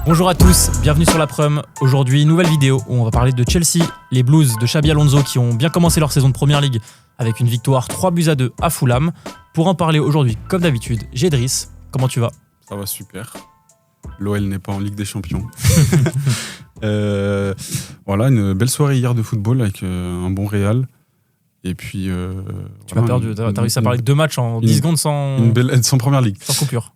Bonjour à tous, bienvenue sur la Prum. Aujourd'hui, nouvelle vidéo où on va parler de Chelsea, les Blues de Xabi Alonso qui ont bien commencé leur saison de Première Ligue avec une victoire 3-2 à Fulham. Pour en parler aujourd'hui, comme d'habitude, j'ai Driss. Comment tu vas ? Ça va super. L'OL n'est pas en Ligue des Champions. Voilà, une belle soirée hier de football avec un bon Real. Et puis. Tu m'as perdu, t'as réussi à parler de 2 matchs en 10 secondes sans Première ligue. Sans coupure.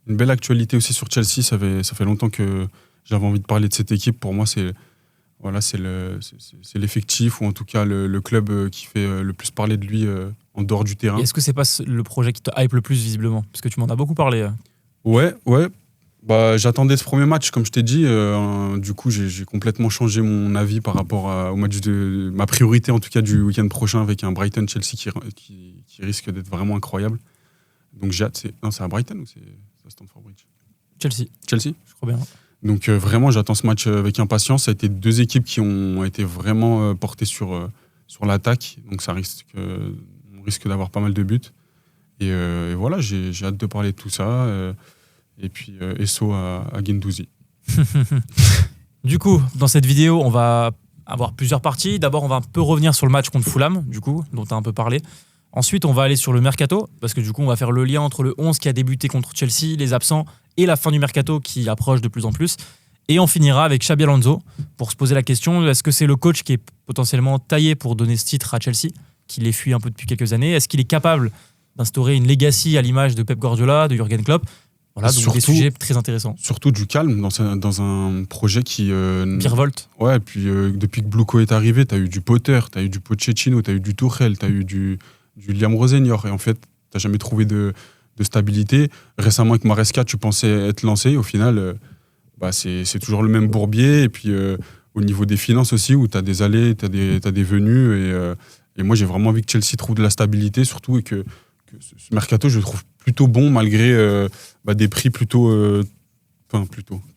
Une belle actualité aussi sur Chelsea. Ça fait longtemps que j'avais envie de parler de cette équipe. Pour moi, c'est l'effectif, ou en tout cas le club qui fait le plus parler de lui en dehors du terrain. Et est-ce que c'est pas le projet qui te hype le plus visiblement ? Parce que tu m'en as beaucoup parlé. Ouais. Bah, j'attendais ce premier match, comme je t'ai dit. Du coup, j'ai complètement changé mon avis par rapport au match de ma priorité, en tout cas du week-end prochain, avec un Brighton-Chelsea qui risque d'être vraiment incroyable. Donc j'ai hâte. C'est à Brighton ou c'est à Stamford Bridge ? Chelsea, je crois bien. Donc vraiment, j'attends ce match avec impatience. Ça a été 2 équipes qui ont été vraiment portées sur l'attaque. Donc on risque d'avoir pas mal de buts. Et voilà, j'ai hâte de parler de tout ça. Et puis Esso à Guendouzi. Du coup, dans cette vidéo, on va avoir plusieurs parties. D'abord, on va un peu revenir sur le match contre Fulham, du coup, dont tu as un peu parlé. Ensuite, on va aller sur le mercato, parce que du coup, on va faire le lien entre le 11 qui a débuté contre Chelsea, les absents, et la fin du mercato qui approche de plus en plus. Et on finira avec Xabi Alonso pour se poser la question, est-ce que c'est le coach qui est potentiellement taillé pour donner ce titre à Chelsea, qui les fuit un peu depuis quelques années ? Est-ce qu'il est capable d'instaurer une legacy à l'image de Pep Guardiola, de Jürgen Klopp ? Voilà, donc des sujets très intéressants. Surtout du calme dans un projet qui... Virevolte. Ouais, et puis depuis que Bluco est arrivé, t'as eu du Potter, t'as eu du Pochettino, t'as eu du Tuchel, t'as eu du Liam Rosenior, et en fait, t'as jamais trouvé de stabilité. Récemment, avec Maresca, tu pensais être lancé, au final, c'est toujours le même bourbier, et puis au niveau des finances aussi, où t'as des allées, t'as des venues, et moi, j'ai vraiment envie que Chelsea trouve de la stabilité, surtout, et que ce mercato, je le trouve plutôt bon, malgré des prix plutôt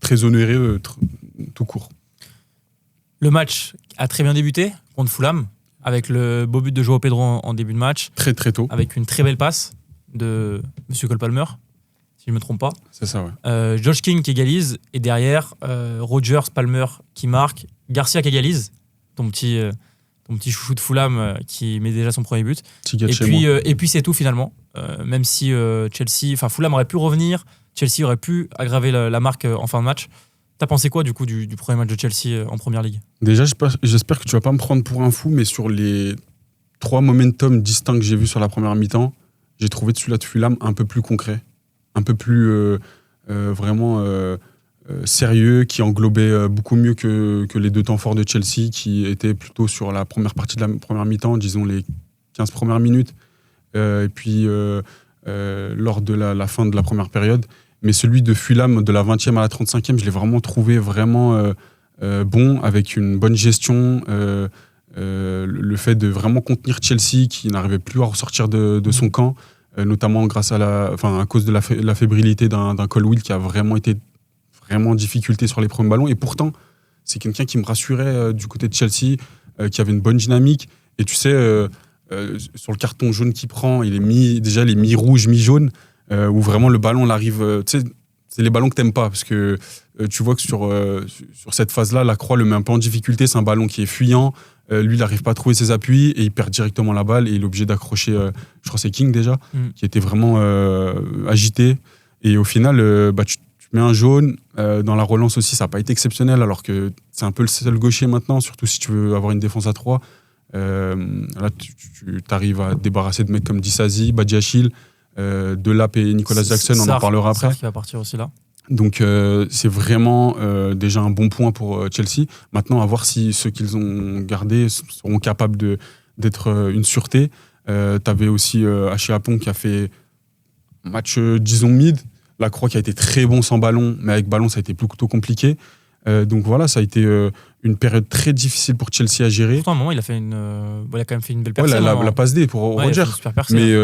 très onéreux, tout court. Le match a très bien débuté contre Fulham, avec le beau but de João Pedro en début de match. Très très tôt. Avec une très belle passe de M. Cole Palmer, si je ne me trompe pas. C'est ça, ouais. Josh King qui égalise, et derrière, Rogers, Palmer qui marque, Garcia qui égalise, ton petit chouchou de Fulham qui met déjà son premier but. Et puis c'est tout finalement. Même si Fulham aurait pu revenir, Chelsea aurait pu aggraver la marque en fin de match. T'as pensé quoi du coup du premier match de Chelsea en Première Ligue ? Déjà, j'espère que tu vas pas me prendre pour un fou, mais sur les 3 momentum distincts que j'ai vus sur la première mi-temps, j'ai trouvé celui-là de Fulham un peu plus concret, un peu plus vraiment sérieux, qui englobait beaucoup mieux que les 2 temps forts de Chelsea, qui étaient plutôt sur la première partie de la première mi-temps, disons les 15 premières minutes, et puis lors de la fin de la première période. Mais celui de Fulham, de la 20e à la 35e, je l'ai vraiment trouvé bon, avec une bonne gestion, le fait de vraiment contenir Chelsea, qui n'arrivait plus à ressortir de son camp, notamment grâce à cause de la fébrilité d'un Colwill qui a vraiment été en difficulté sur les premiers ballons. Et pourtant, c'est quelqu'un qui me rassurait du côté de Chelsea, qui avait une bonne dynamique. Et tu sais, sur le carton jaune qu'il prend, il est mi-rouge, mi-jaune, où vraiment le ballon l'arrive... tu sais, c'est les ballons que t'aimes pas, parce que tu vois que sur cette phase-là, Lacroix le met un peu en difficulté. C'est un ballon qui est fuyant. Lui, il n'arrive pas à trouver ses appuis, et il perd directement la balle, et il est obligé d'accrocher, je crois que c'est King déjà, qui était vraiment agité. Et au final, tu mets un jaune. Dans la relance aussi, ça n'a pas été exceptionnel, alors que c'est un peu le seul gaucher maintenant, surtout si tu veux avoir une défense à 3. Là, tu arrives à te débarrasser de mecs comme Disasi, Badiachil, Delap et Nicolas Jackson, on en parlera après. Qui va partir aussi là. Donc c'est vraiment déjà un bon point pour Chelsea. Maintenant, à voir si ceux qu'ils ont gardés seront capables d'être une sûreté. T'avais aussi Haché Apon qui a fait un match, disons, mid. Lacroix qui a été très bon sans ballon, mais avec ballon, ça a été plutôt compliqué. Donc voilà, ça a été une période très difficile pour Chelsea à gérer. Pourtant, à un moment, il a quand même fait une belle percée. La passe D pour Roger. Mais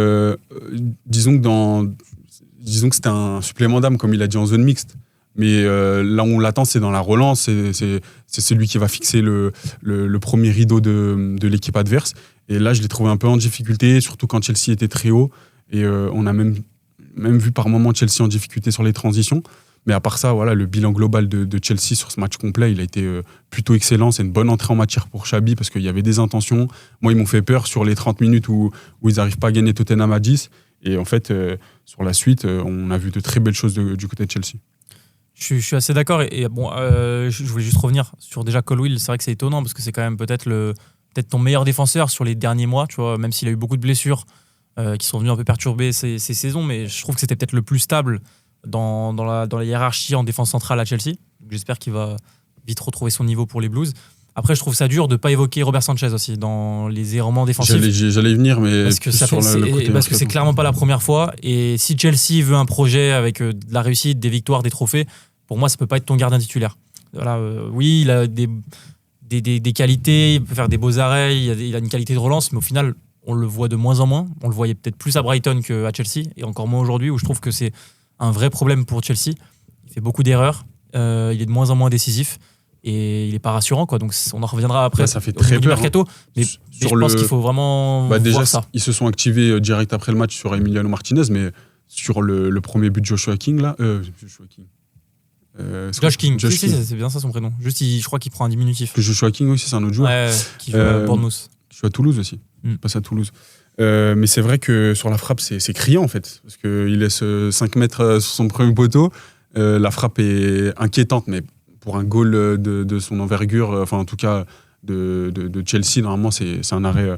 disons que c'était un supplément d'âme, comme il a dit en zone mixte. Mais là où on l'attend, c'est dans la relance. C'est celui qui va fixer le premier rideau de l'équipe adverse. Et là, je l'ai trouvé un peu en difficulté, surtout quand Chelsea était très haut. Et on a même même vu par moments Chelsea en difficulté sur les transitions. Mais à part ça, voilà, le bilan global de Chelsea sur ce match complet, il a été plutôt excellent. C'est une bonne entrée en matière pour Xabi parce qu'il y avait des intentions. Moi, ils m'ont fait peur sur les 30 minutes où ils n'arrivent pas à gagner Tottenham à 10. Et en fait, sur la suite, on a vu de très belles choses du côté de Chelsea. Je suis assez d'accord. Et bon, je voulais juste revenir sur déjà Colwill. C'est vrai que c'est étonnant parce que c'est quand même peut-être ton meilleur défenseur sur les derniers mois, tu vois, même s'il a eu beaucoup de blessures qui sont venues un peu perturber ces saisons. Mais je trouve que c'était peut-être le plus stable dans la hiérarchie en défense centrale à Chelsea. Donc, j'espère qu'il va vite retrouver son niveau pour les Blues. Après, je trouve ça dur de ne pas évoquer Robert Sanchez aussi dans les errements défensifs. J'allais y venir, mais parce que c'est clairement pas la première fois. Et si Chelsea veut un projet avec de la réussite, des victoires, des trophées, pour moi, ça peut pas être ton gardien titulaire. Voilà, oui, il a des qualités, il peut faire des beaux arrêts, il a une qualité de relance, mais au final, on le voit de moins en moins. On le voyait peut-être plus à Brighton qu'à Chelsea, et encore moins aujourd'hui, où je trouve que c'est un vrai problème pour Chelsea. Il fait beaucoup d'erreurs, il est de moins en moins décisif. Et il n'est pas rassurant, quoi. Donc on en reviendra après. Ouais, ça fait très peur. Mercato, mais je pense qu'il faut vraiment déjà, voir ça. Ils se sont activés direct après le match sur Emiliano Martinez, mais sur le premier but de Joshua King, là. Josh King. C'est bien ça son prénom. Juste, je crois qu'il prend un diminutif. Que Joshua King aussi, c'est un autre joueur. Ouais, qui joue à Bournemouth. Qui joue à Toulouse aussi. Il passe à Toulouse. Mais c'est vrai que sur la frappe, c'est criant, en fait. Parce qu'il laisse 5 mètres sur son premier poteau. La frappe est inquiétante, mais pour un goal de son envergure, enfin en tout cas de Chelsea, normalement c'est un arrêt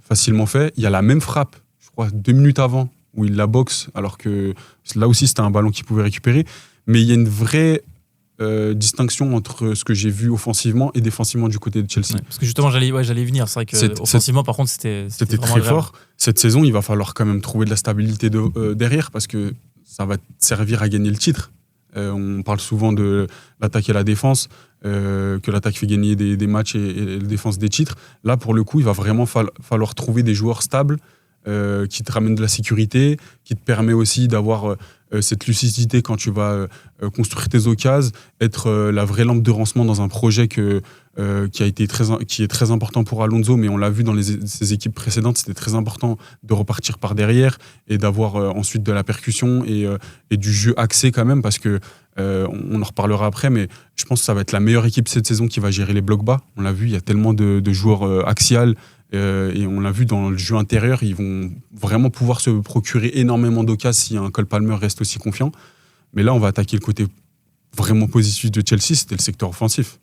facilement fait. Il y a la même frappe, je crois, 2 minutes avant, où il la boxe, alors que là aussi c'était un ballon qu'il pouvait récupérer. Mais il y a une vraie distinction entre ce que j'ai vu offensivement et défensivement du côté de Chelsea. Ouais, parce que justement, j'allais y venir. C'est vrai que offensivement, par contre, c'était très agréable. Fort. Cette saison, il va falloir quand même trouver de la stabilité derrière, parce que ça va servir à gagner le titre. On parle souvent de l'attaque et la défense, que l'attaque fait gagner des matchs et la défense des titres. Là, pour le coup, il va vraiment falloir trouver des joueurs stables qui te ramènent de la sécurité, qui te permet aussi d'avoir cette lucidité quand tu vas construire tes occasions, être la vraie lampe de lancement dans un projet qui est très important pour Alonso, mais on l'a vu dans ses équipes précédentes, c'était très important de repartir par derrière et d'avoir ensuite de la percussion et du jeu axé quand même, parce que on en reparlera après, mais je pense que ça va être la meilleure équipe cette saison qui va gérer les blocs bas. On l'a vu, il y a tellement de joueurs axial, et on l'a vu dans le jeu intérieur, ils vont vraiment pouvoir se procurer énormément d'occasions si un Cole Palmer reste aussi confiant. Mais là, on va attaquer le côté vraiment positif de Chelsea, c'était le secteur offensif.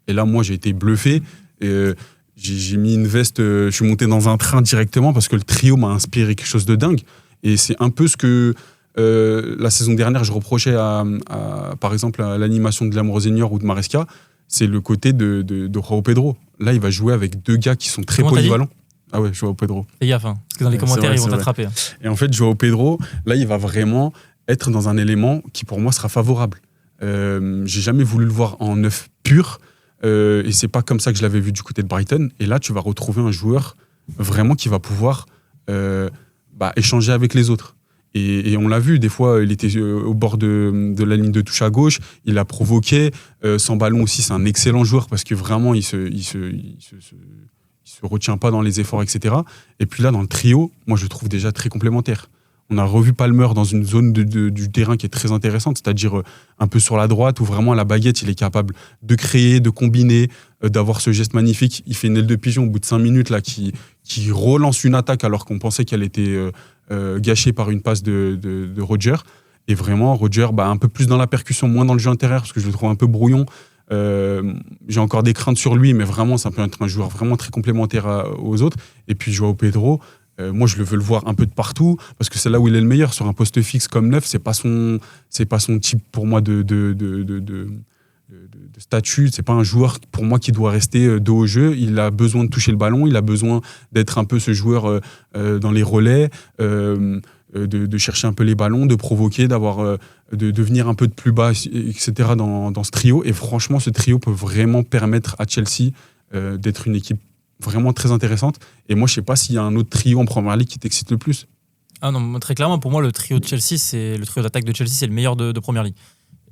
Et là, moi, j'ai été bluffé. J'ai mis une veste, je suis monté dans un train directement parce que le trio m'a inspiré quelque chose de dingue. Et c'est un peu ce que la saison dernière, je reprochais par exemple, à l'animation de Lamro Senior ou de Maresca. C'est le côté de Joao Pedro. Là, il va jouer avec 2 gars qui sont très polyvalents. Ah ouais, Joao Pedro. Fais gaffe, hein, parce que dans les commentaires, ils vont t'attraper. Hein. Et en fait, Joao Pedro, là, il va vraiment être dans un élément qui, pour moi, sera favorable. J'ai jamais voulu le voir en neuf pur. Et c'est pas comme ça que je l'avais vu du côté de Brighton. Et là, tu vas retrouver un joueur vraiment qui va pouvoir échanger avec les autres. Et on l'a vu, des fois, il était au bord de la ligne de touche à gauche, il a provoqué. Sans ballon aussi, c'est un excellent joueur parce que vraiment, il se retient pas dans les efforts, etc. Et puis là, dans le trio, moi, je le trouve déjà très complémentaire. On a revu Palmer dans une zone du terrain qui est très intéressante, c'est-à-dire un peu sur la droite, où vraiment à la baguette, il est capable de créer, de combiner, d'avoir ce geste magnifique. Il fait une aile de pigeon au bout de 5 minutes là, qui relance une attaque alors qu'on pensait qu'elle était gâchée par une passe de Roger. Et vraiment, Roger, un peu plus dans la percussion, moins dans le jeu intérieur, parce que je le trouve un peu brouillon. J'ai encore des craintes sur lui, mais vraiment, ça peut être un joueur vraiment très complémentaire aux autres. Et puis, Joao Pedro, moi, je veux le voir un peu de partout, parce que c'est là où il est le meilleur. Sur un poste fixe comme neuf, c'est pas son type, pour moi, de statut. C'est pas un joueur, pour moi, qui doit rester dos au jeu. Il a besoin de toucher le ballon, il a besoin d'être un peu ce joueur dans les relais, de chercher un peu les ballons, de provoquer, de venir un peu de plus bas, etc. dans ce trio. Et franchement, ce trio peut vraiment permettre à Chelsea d'être une équipe vraiment très intéressante. Et moi, je sais pas s'il y a un autre trio en Premier League qui t'excite le plus. Ah non, très clairement, pour moi, le trio de Chelsea, le trio d'attaque de Chelsea, c'est le meilleur de Premier League.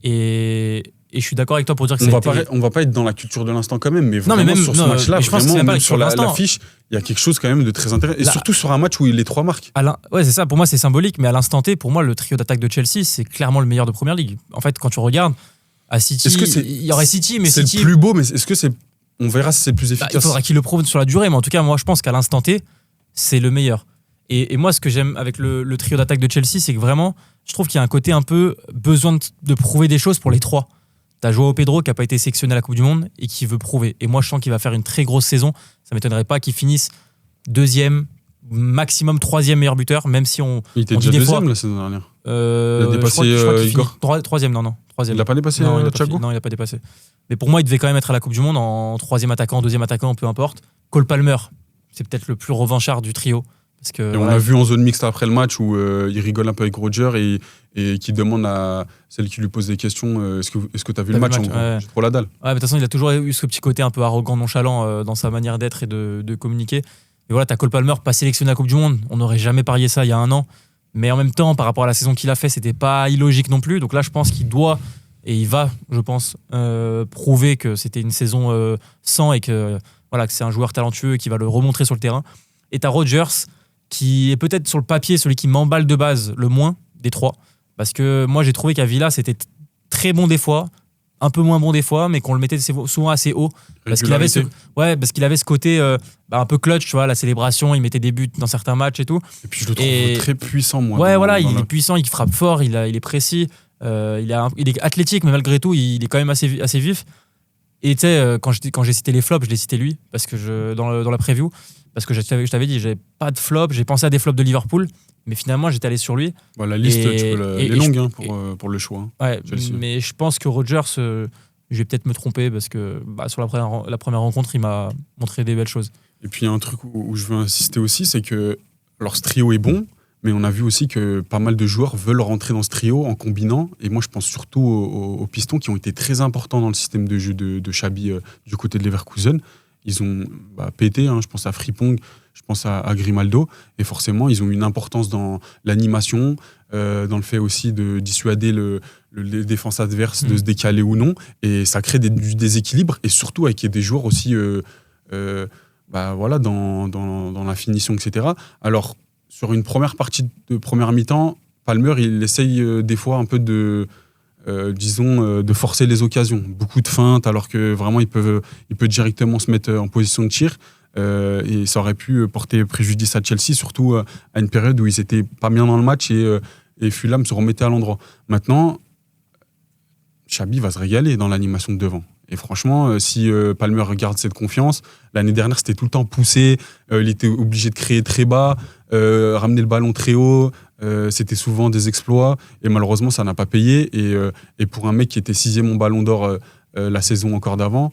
Et Et je suis d'accord avec toi pour dire que On va pas être dans la culture de l'instant quand même, mais Non, vraiment mais même, sur ce match-là, je pense que c'est vraiment, même pas même sur l'instant. l'affiche, il y a quelque chose quand même de très intéressant. Et surtout sur un match où il est 3 marques. Ouais, c'est ça. Pour moi, c'est symbolique. Mais à l'instant T, pour moi, le trio d'attaque de Chelsea, c'est clairement le meilleur de Première Ligue. En fait, quand tu regardes, à City, il y aurait City, mais c'est City... le plus beau, mais est-ce que c'est... On verra si c'est le plus efficace. Il faudra qu'il le prouve sur la durée. Mais en tout cas, moi, je pense qu'à l'instant T, c'est le meilleur. Et moi, ce que j'aime avec le trio d'attaque de Chelsea, c'est que vraiment, je trouve qu'il y a un côté un peu besoin de prouver des choses pour les trois. T'as Joao Pedro qui n'a pas été sélectionné à la Coupe du Monde et qui veut prouver. Et moi, je sens qu'il va faire une très grosse saison. Ça ne m'étonnerait pas qu'il finisse 2e, maximum 3e meilleur buteur, même si on. Il était on déjà dit des 2e fois, la saison dernière. il a dépassé Igor. 3e, non. 3e. Il n'a pas dépassé Thiago ? Non, il n'a pas dépassé. Mais pour moi, il devait quand même être à la Coupe du Monde en 3e attaquant, 2e attaquant, peu importe. Cole Palmer, c'est peut-être le plus revanchard du trio. Parce que, et on l'a vu en zone mixte après le match où il rigole un peu avec Roger et qui demande à celle qui lui pose des questions est-ce que tu as vu le match, ouais. J'ai trop la dalle. Ouais, de toute façon, il a toujours eu ce petit côté un peu arrogant, nonchalant dans sa manière d'être et de communiquer. Et voilà, t'as Cole Palmer pas sélectionné à la Coupe du Monde. On n'aurait jamais parié ça il y a un an. Mais en même temps, par rapport à la saison qu'il a fait, c'était pas illogique non plus. Donc là, je pense qu'il doit et il va, je pense, prouver que c'était une saison sans et que c'est un joueur talentueux et qui va le remontrer sur le terrain. Et t'as Rodgers qui est peut-être sur le papier celui qui m'emballe de base le moins des trois. Parce que moi, j'ai trouvé qu'à Villa, c'était très bon des fois, un peu moins bon des fois, mais qu'on le mettait souvent assez haut. Parce qu'il avait ce côté un peu clutch, tu vois, la célébration, il mettait des buts dans certains matchs et tout. Et puis je le trouve très puissant, moi. Ouais, il est puissant, il frappe fort, il est précis, il est athlétique, mais malgré tout, il est quand même assez vif. Et tu sais, quand j'ai cité les flops, je l'ai cité lui, parce que dans la preview, parce que je t'avais dit, j'avais pas de flop, j'ai pensé à des flops de Liverpool, mais finalement, j'étais allé sur lui. La liste, elle est longue pour le choix. Ouais, mais je pense que Rodgers, je vais peut-être me tromper, parce que sur la première rencontre, il m'a montré des belles choses. Et puis, il y a un truc où je veux insister aussi, c'est que alors, ce trio est bon, mais on a vu aussi que pas mal de joueurs veulent rentrer dans ce trio en combinant. Et moi, je pense surtout aux pistons qui ont été très importants dans le système de jeu de Xabi du côté de Leverkusen. Ils ont pété, je pense à Frimpong, je pense à Grimaldo. Et forcément, ils ont une importance dans l'animation, dans le fait aussi de dissuader les défenses adverses de se décaler ou non. Et ça crée du déséquilibre. Et surtout avec des joueurs aussi dans la finition, etc. Alors, sur une première partie de première mi-temps, Palmer, il essaye des fois un peu de forcer les occasions. Beaucoup de feintes, alors que vraiment, il peut directement se mettre en position de tir. Et ça aurait pu porter préjudice à Chelsea, surtout à une période où ils n'étaient pas bien dans le match et Fulham se remettait à l'endroit. Maintenant, Xabi va se régaler dans l'animation de devant. Et franchement, si Palmer garde cette confiance, l'année dernière, c'était tout le temps poussé, il était obligé de créer très bas, ramener le ballon très haut, c'était souvent des exploits, et malheureusement, ça n'a pas payé. Et pour un mec qui était 6e au Ballon d'Or la saison encore d'avant,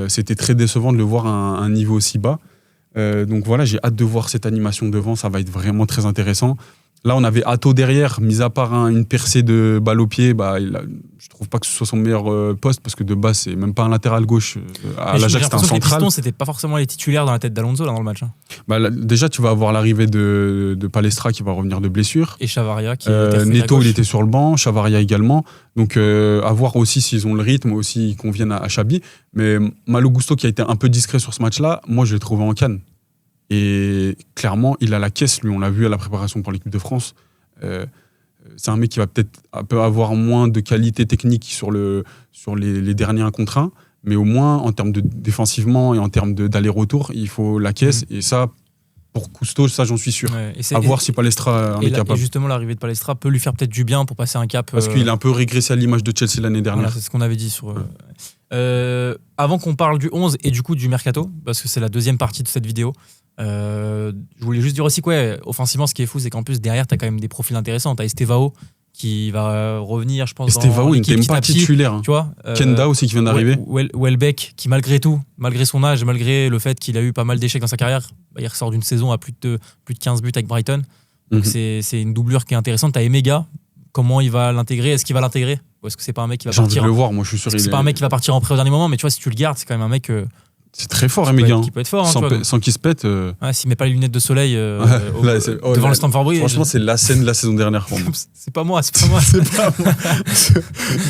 c'était très décevant de le voir à un niveau aussi bas. Donc voilà, j'ai hâte de voir cette animation devant, ça va être vraiment très intéressant. Là, on avait Atto derrière, mis à part une percée de balle au pied, je trouve pas que ce soit son meilleur poste, parce que de base, c'est même pas un latéral gauche. À l'Ajax, c'était un central. Les Pistons, c'était pas forcément les titulaires dans la tête d'Alonso là, dans le match. Déjà, tu vas avoir l'arrivée de Palestra qui va revenir de blessure. Et Chavaria qui Neto, il était sur le banc, Chavaria également. Donc, à voir aussi s'ils ont le rythme, aussi ils conviennent à Xabi. Mais Malo Gusto, qui a été un peu discret sur ce match-là, moi, je l'ai trouvé en canne. Et clairement, il a la caisse, lui, on l'a vu à la préparation pour l'équipe de France. C'est un mec qui va peut-être avoir moins de qualité technique sur les derniers 1 contre 1, mais au moins, en termes de défensivement et en termes d'aller-retour, il faut la caisse. Et ça, pour Gusto, ça, j'en suis sûr. Ouais, à voir si Palestra en est capable. Et justement, l'arrivée de Palestra peut lui faire peut-être du bien pour passer un cap. Parce qu'il a un peu régressé à l'image de Chelsea l'année dernière. Voilà, c'est ce qu'on avait dit. Avant qu'on parle du 11 et du coup du Mercato, parce que c'est la deuxième partie de cette vidéo, je voulais juste dire aussi que offensivement, ce qui est fou, c'est qu'en plus, derrière, tu as quand même des profils intéressants. Tu as Estevao qui va revenir, je pense. Estevao, il n'était même pas titulaire. Tu vois, Kenda aussi qui vient d'arriver. Welbeck, qui malgré tout, malgré son âge, malgré le fait qu'il a eu pas mal d'échecs dans sa carrière, il ressort d'une saison à plus de 15 buts avec Brighton. Donc c'est une doublure qui est intéressante. Tu as Emega, comment il va l'intégrer ? Est-ce qu'il va l'intégrer ? Ou est-ce que c'est pas un mec qui va partir ? J'ai envie de le voir, moi je suis sûr. C'est pas un mec qui va partir en prêt au dernier moment, mais tu vois, si tu le gardes, c'est quand même un mec C'est très fort, qui peut Emega. être- qui peut être fort. Hein, tu vois, donc. Sans qu'il se pète. Ouais, s'il met pas les lunettes de soleil Là, devant le Stamford Bridge. Franchement, c'est la scène de la saison dernière pour moi. C'est pas moi, c'est pas moi. C'est pas moi.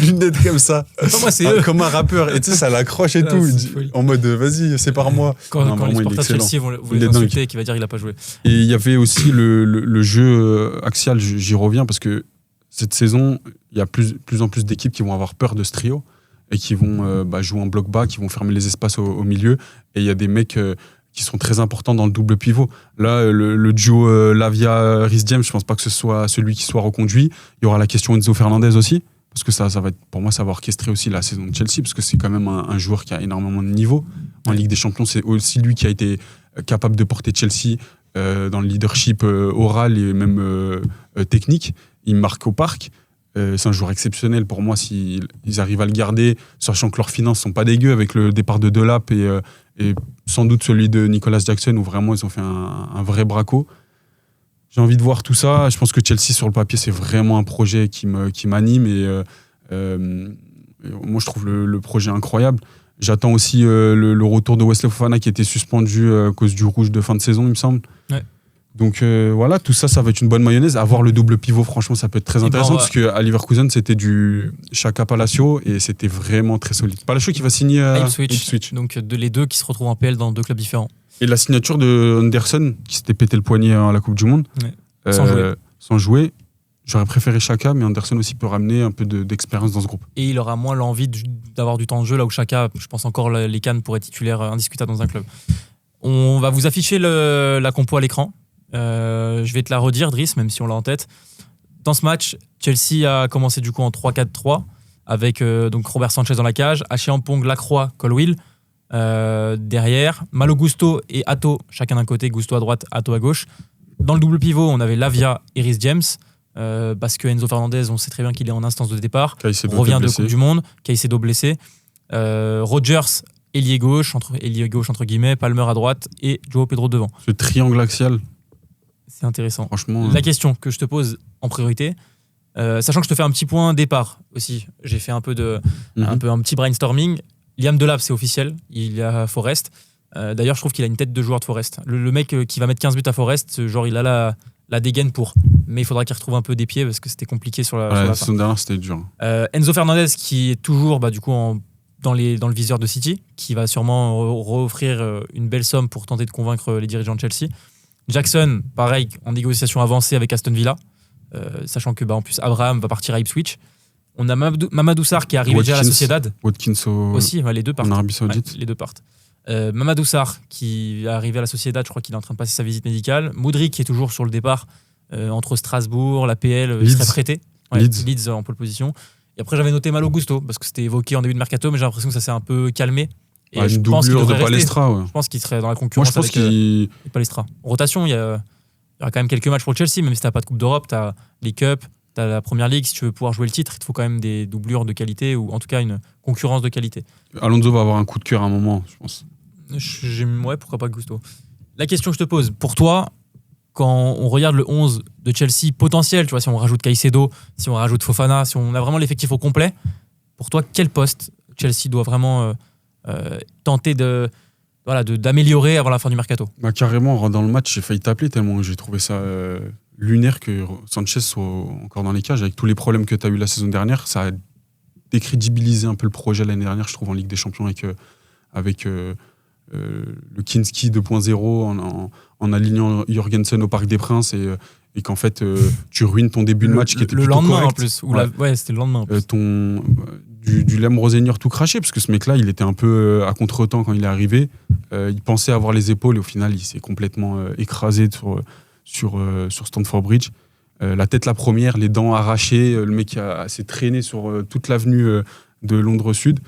Lunettes comme ça. C'est pas moi, c'est eux. Comme un rappeur. Et tu sais, ça l'accroche et Ah, tout. c'est Il dit- folie. en mode, vas-y, c'est par moi. Quand, Non, quand les vraiment, il est supporters de excellent. Chelsea vont Il les est dingue. insulter, qui va dire il a pas joué. Et il y avait aussi le jeu axial, j'y reviens, parce que cette saison, il y a plus en plus d'équipes qui vont avoir peur de ce trio et qui vont jouer en bloc bas, qui vont fermer les espaces au milieu. Et il y a des mecs qui sont très importants dans le double pivot. Là, le duo Lavia-Rhys James, je pense pas que ce soit celui qui soit reconduit. Il y aura la question Enzo Fernandez aussi, parce que ça va être, pour moi, ça va orchestrer aussi la saison de Chelsea, parce que c'est quand même un joueur qui a énormément de niveau. En Ligue des Champions, c'est aussi lui qui a été capable de porter Chelsea dans le leadership oral et même technique. Il marque au parc. C'est un joueur exceptionnel pour moi s'ils arrivent à le garder, sachant que leurs finances sont pas dégueu avec le départ de Delap et sans doute celui de Nicolas Jackson où vraiment ils ont fait un vrai braco. J'ai envie de voir tout ça. Je pense que Chelsea sur le papier c'est vraiment un projet qui m'anime et moi je trouve le projet incroyable. J'attends aussi le retour de Wesley Fofana qui était suspendu à cause du rouge de fin de saison il me semble. Ouais. Donc voilà, tout ça, ça va être une bonne mayonnaise. Avoir le double pivot, franchement, ça peut être très intéressant parce qu'à Leverkusen, c'était du Xhaka Palacio et c'était vraiment très solide. Palacio qui va signer à Ipswich. Donc les deux qui se retrouvent en PL dans deux clubs différents. Et la signature de Anderson qui s'était pété le poignet à la Coupe du Monde. Ouais. Sans jouer. J'aurais préféré Xhaka, mais Anderson aussi peut ramener un peu d'expérience dans ce groupe. Et il aura moins l'envie d'avoir du temps de jeu, là où Xhaka, je pense encore les Cannes pourraient être titulaires indiscutables dans un club. On va vous afficher la compo à l'écran. Je vais te la redire, Driss, même si on l'a en tête. Dans ce match, Chelsea a commencé du coup en 3-4-3 avec donc Robert Sanchez dans la cage, Acheampong, Lacroix, Colwill derrière, Malo Gusto et Atto, chacun d'un côté, Gusto à droite, Atto à gauche. Dans le double pivot, on avait Lavia et Rhys James. Parce que Enzo Fernandez, on sait très bien qu'il est en instance de départ. Caicedo revient de blessé. Coupe du Monde. Caicedo blessé. Rodgers, ailier gauche entre guillemets, Palmer à droite et João Pedro devant. Ce triangle axial, C'est intéressant. franchement. La question que je te pose en priorité, sachant que je te fais un petit point départ aussi, j'ai fait un petit brainstorming. Liam Delap, c'est officiel, il est à Forest. D'ailleurs, je trouve qu'il a une tête de joueur de Forest. Le mec qui va mettre 15 buts à Forest, genre il a la dégaine pour. Mais il faudra qu'il retrouve un peu des pieds parce que c'était compliqué sur la La fin. saison dernière, c'était dur. Enzo Fernandez qui est toujours du coup dans le viseur de City, qui va sûrement offrir une belle somme pour tenter de convaincre les dirigeants de Chelsea. Jackson, pareil, en négociation avancée avec Aston Villa, sachant que en plus Abraham va partir à Ipswich. On a Mamadou Sarr qui est arrivé déjà à la Sociedad. Watkins Aussi, les deux partent. en Arabie Saoudite. Ouais, les deux partent. Mamadou Sarr qui est arrivé à la Sociedad, je crois qu'il est en train de passer sa visite médicale. Modric qui est toujours sur le départ entre Strasbourg, la PL, il serait prêté. Ouais, Leeds en pole position. Et après j'avais noté Malo Gusto parce que c'était évoqué en début de mercato, mais j'ai l'impression que ça s'est un peu calmé. Et une je pense qu'il doublure de devrait rester. Palestra. Ouais. Je pense qu'il serait dans la Moi, concurrence je pense avec qu'il. Palestra. En rotation, il y aura quand même quelques matchs pour Chelsea, même si t'as pas de Coupe d'Europe, t'as les Cups, t'as la Première Ligue. Si tu veux pouvoir jouer le titre, il te faut quand même des doublures de qualité ou en tout cas une concurrence de qualité. Alonso va avoir un coup de cœur à un moment, je pense. Ouais, pourquoi pas Gusto. La question que je te pose, pour toi, quand on regarde le 11 de Chelsea potentiel, tu vois, si on rajoute Caicedo, si on rajoute Fofana, si on a vraiment l'effectif au complet, pour toi, quel poste Chelsea doit vraiment tenter d'améliorer avant la fin du mercato? Carrément, dans le match, j'ai failli t'appeler tellement j'ai trouvé ça lunaire que Sanchez soit encore dans les cages. Avec tous les problèmes que tu as eu la saison dernière, ça a décrédibilisé un peu le projet l'année dernière, je trouve, en Ligue des Champions avec le Kinski 2.0 en alignant Jorgensen au Parc des Princes et qu'en fait tu ruines ton début de match qui était le plutôt lendemain correct. en plus Ouais. c'était le lendemain en plus. Du Lem Rosenior tout craché parce que ce mec là il était un peu à contre-temps quand il est arrivé, il pensait avoir les épaules et au final il s'est complètement écrasé sur Stamford Bridge, la tête la première, les dents arrachées, le mec s'est traîné sur toute l'avenue de Londres Sud.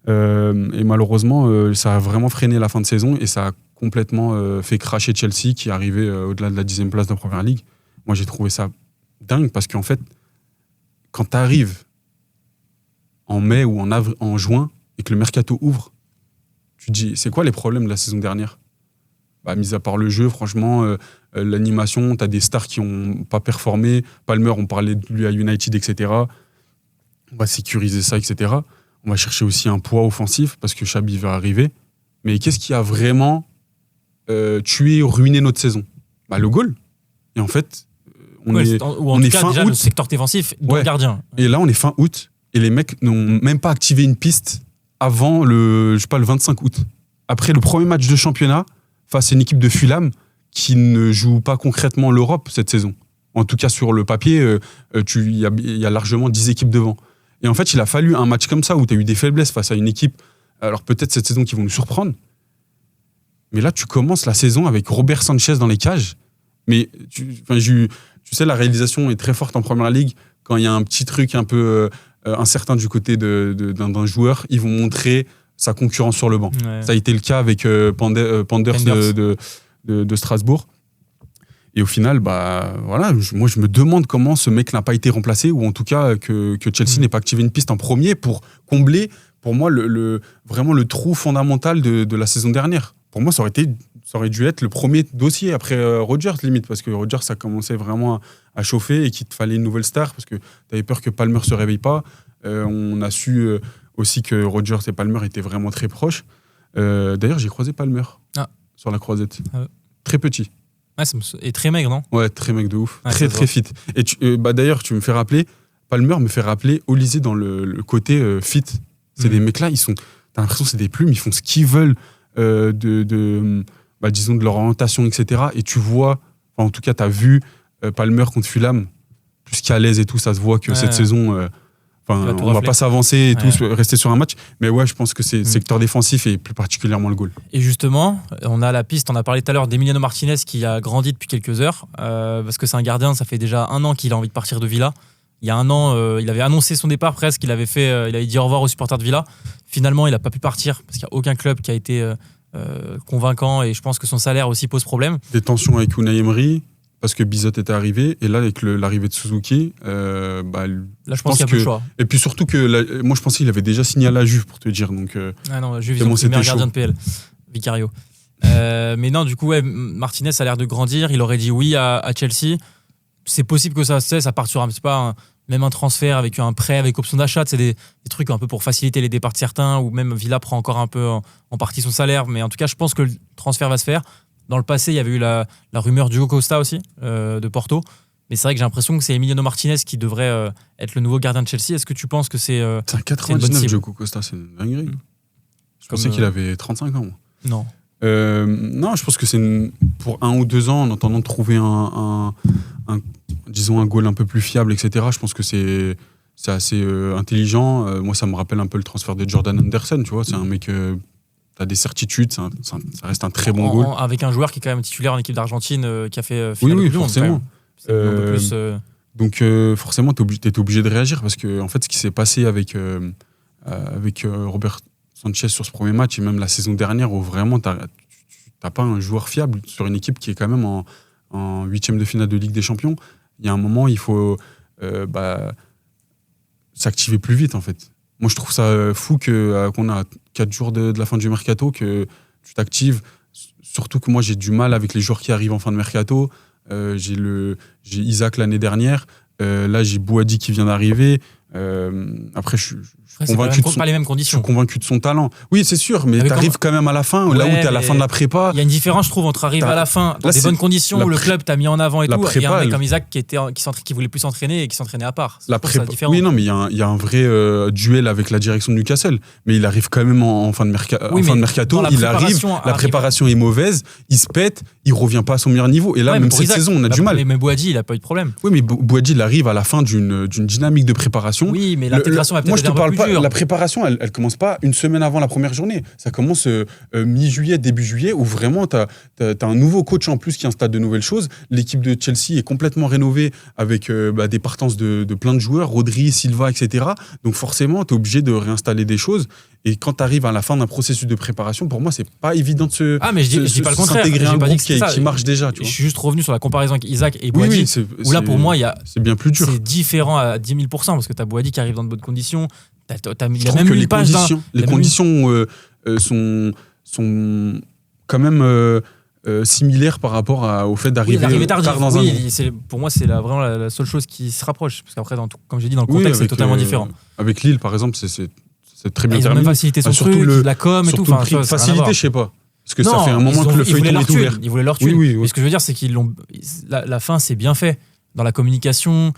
Et malheureusement, ça a vraiment freiné la fin de saison et ça a complètement fait cracher Chelsea qui est arrivé au-delà de la 10e place de la Première Ligue. Moi, j'ai trouvé ça dingue parce qu'en fait, quand tu arrives en mai ou en juin et que le mercato ouvre, tu te dis, c'est quoi les problèmes de la saison dernière ? Mis à part le jeu, franchement, l'animation, tu as des stars qui n'ont pas performé. Palmer, on parlait de lui à United, etc. On va sécuriser ça, etc. On va chercher aussi un poids offensif parce que Xabi va arriver. Mais qu'est-ce qui a vraiment tué ou ruiné notre saison ? Le goal. Et en fait, on est fin déjà, août. le secteur défensif, dont le gardien. Et là, on est fin août et les mecs n'ont même pas activé une piste avant le 25 août. Après le premier match de championnat face à une équipe de Fulham qui ne joue pas concrètement l'Europe cette saison. En tout cas, sur le papier, il y a largement 10 équipes devant. Et en fait, il a fallu un match comme ça où tu as eu des faiblesses face à une équipe, alors peut-être cette saison qui vont nous surprendre. Mais là, tu commences la saison avec Robert Sanchez dans les cages. Mais tu sais, la réalisation est très forte en Première Ligue. Quand il y a un petit truc un peu incertain du côté d'un joueur, ils vont montrer sa concurrence sur le banc. Ouais. Ça a été le cas avec Panders de Strasbourg. Et au final, voilà, moi, je me demande comment ce mec n'a pas été remplacé, ou en tout cas que Chelsea n'ait pas activé une piste en premier pour combler, pour moi, vraiment le trou fondamental de la saison dernière. Pour moi, ça aurait dû être le premier dossier après Rodgers, limite, parce que Rodgers, ça commençait vraiment à chauffer et qu'il te fallait une nouvelle star, parce que tu avais peur que Palmer ne se réveille pas. On a su aussi que Rodgers et Palmer étaient vraiment très proches. D'ailleurs, j'ai croisé Palmer sur la croisette. Très petit. Et très maigre, non ? Ouais, très maigre de ouf. Très fit. Et d'ailleurs, tu me fais rappeler, Palmer me fait rappeler Olysée dans le côté fit. C'est des mecs-là, t'as l'impression que c'est des plumes, ils font ce qu'ils veulent disons de leur orientation, etc. Et tu vois, en tout cas, t'as vu Palmer contre Fulham, plus qu'à l'aise et tout, ça se voit que cette saison, on va pas s'avancer et tout, rester sur un match. Mais ouais, je pense que c'est le secteur défensif et plus particulièrement le goal. Et justement, on a la piste, on a parlé tout à l'heure d'Emiliano Martinez qui a grandi depuis quelques heures, parce que c'est un gardien, ça fait déjà 1 an qu'il a envie de partir de Villa. Il y a 1 an, il avait annoncé son départ presque, il avait dit au revoir aux supporters de Villa. Finalement, il n'a pas pu partir parce qu'il n'y a aucun club qui a été convaincant, et je pense que son salaire aussi pose problème. Des tensions avec Unai Emery, parce que Bizot était arrivé, et là, avec l'arrivée de Suzuki, là, je pense qu'il n'y a plus le choix. Et puis surtout que moi, je pensais qu'il avait déjà signé à la Juve, pour te dire. Donc, non, la Juve, ils ont le meilleur gardien de PL, Vicario. Mais non, du coup, Martinez a l'air de grandir. Il aurait dit oui à Chelsea. C'est possible que ça parte sur même un transfert avec un prêt avec option d'achat. C'est des trucs un peu pour faciliter les départs de certains, ou même Villa prend encore un peu en partie son salaire. Mais en tout cas, je pense que le transfert va se faire. Dans le passé, il y avait eu la rumeur du Costa aussi, de Porto. Mais c'est vrai que j'ai l'impression que c'est Emiliano Martinez qui devrait être le nouveau gardien de Chelsea. Est-ce que tu penses que c'est un 99 Diogo Costa, c'est une dinguerie. Je pensais qu'il avait 35 ans. Moi. Non. Non, je pense que c'est pour 1 ou 2 ans, en attendant de trouver disons un goal un peu plus fiable, etc. Je pense que c'est assez intelligent. Moi, ça me rappelle un peu le transfert de Jordan Anderson, tu vois. C'est un mec, t'as des certitudes, ça reste un très bon goal. Avec un joueur qui est quand même titulaire en équipe d'Argentine, qui a fait finale oui, du monde, forcément. Donc forcément, t'es obligé de réagir, parce que en fait, ce qui s'est passé avec Robert Sanchez sur ce premier match, et même la saison dernière, où vraiment t'as pas un joueur fiable sur une équipe qui est quand même en 8e de finale de Ligue des Champions. Il y a un moment, il faut s'activer plus vite, en fait. Moi, je trouve ça fou qu'on a 4 jours de la fin du mercato, que tu t'actives. Surtout que moi, j'ai du mal avec les joueurs qui arrivent en fin de mercato. J'ai Isaac l'année dernière. Là, j'ai Bouhaddi qui vient d'arriver. Après, je suis convaincu de son talent. Oui, c'est sûr, mais t'arrives quand même à la fin, là où t'es à la fin de la prépa. Il y a une différence, je trouve, entre arriver à la fin dans des bonnes conditions où le club t'a mis en avant et tout, et un mec comme Isaac qui voulait plus s'entraîner et qui s'entraînait à part. Oui, non, mais il y a un vrai duel avec la direction de Newcastle, mais il arrive quand même en fin de mercato. Il arrive, la préparation est mauvaise, il se pète, il revient pas à son meilleur niveau. Et là, même cette saison, on a du mal. Mais Bouhaddi, il a pas eu de problème. Oui, mais Bouhaddi, il arrive à la fin d'une dynamique de préparation. Oui, mais l'intégration va peut-être être un peu plus dure. La préparation, elle commence pas une semaine avant la première journée. Ça commence mi-juillet, début juillet, où vraiment t'as un nouveau coach en plus qui installe de nouvelles choses. L'équipe de Chelsea est complètement rénovée avec des partances de plein de joueurs, Rodri, Silva, etc. Donc forcément, t'es obligé de réinstaller des choses. Et quand t'arrives à la fin d'un processus de préparation, pour moi, c'est pas évident de je dis pas le contraire. S'intégrer à un groupe qui marche déjà. Tu vois. Je suis juste revenu sur la comparaison avec Isaac et Bouhaddi, où là, pour moi, c'est bien plus dur. C'est différent à 10 000%, parce que t'as Bouhaddi qui arrive dans de bonnes conditions. Je trouve que les conditions sont quand même similaires par rapport au fait d'arriver tard dans un an. Pour moi, c'est vraiment la seule chose qui se rapproche. Parce qu'après, comme j'ai dit, dans le contexte, c'est totalement différent. Avec Lille, par exemple, c'est c'est très bien Ils ont terminé. même facilité son surtout truc, la com et tout. Surtout Enfin, le prix de ça a rien à facilité, voir. je sais pas. Parce que ça Non, fait un moment que le ils voulaient feuilleton leur est thune, ouvert. ils voulaient leur thune. Oui. Mais ce que je veux dire, c'est qu'ils l'ont. La fin, c'est bien fait. Dans la communication,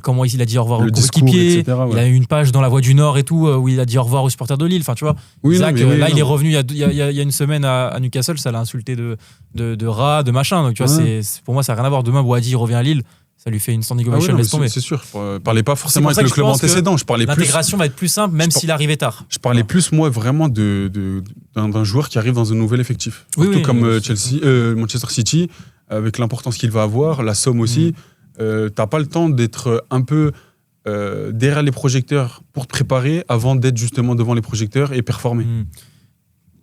comment il a dit au revoir Le aux discours, coéquipiers. etc., ouais. Il a eu une page dans La Voix du Nord et tout, où il a dit au revoir aux supporters de Lille. Enfin, tu vois, Oui, Isaac, non, mais oui, là, il non. est revenu il y a une semaine à Newcastle, ça l'a insulté de rat, de machin. Donc, tu vois, Ouais. pour moi, ça n'a rien à voir. Demain, Boadi revient à Lille, ça lui fait une standing Ah oui, ovation, non, mais laisse tomber. c'est sûr. Je parlais pas forcément pour ça avec le que je club pense que antécédent. Je parlais plus. L'intégration va être plus simple, même s'il arrivait tard. Je parlais plus, moi, vraiment d'un joueur qui arrive dans un nouvel effectif. Oui, Surtout oui, comme oui. Manchester City, avec l'importance qu'il va avoir, la somme aussi. T'as pas le temps d'être un peu derrière les projecteurs pour te préparer avant d'être justement devant les projecteurs et performer.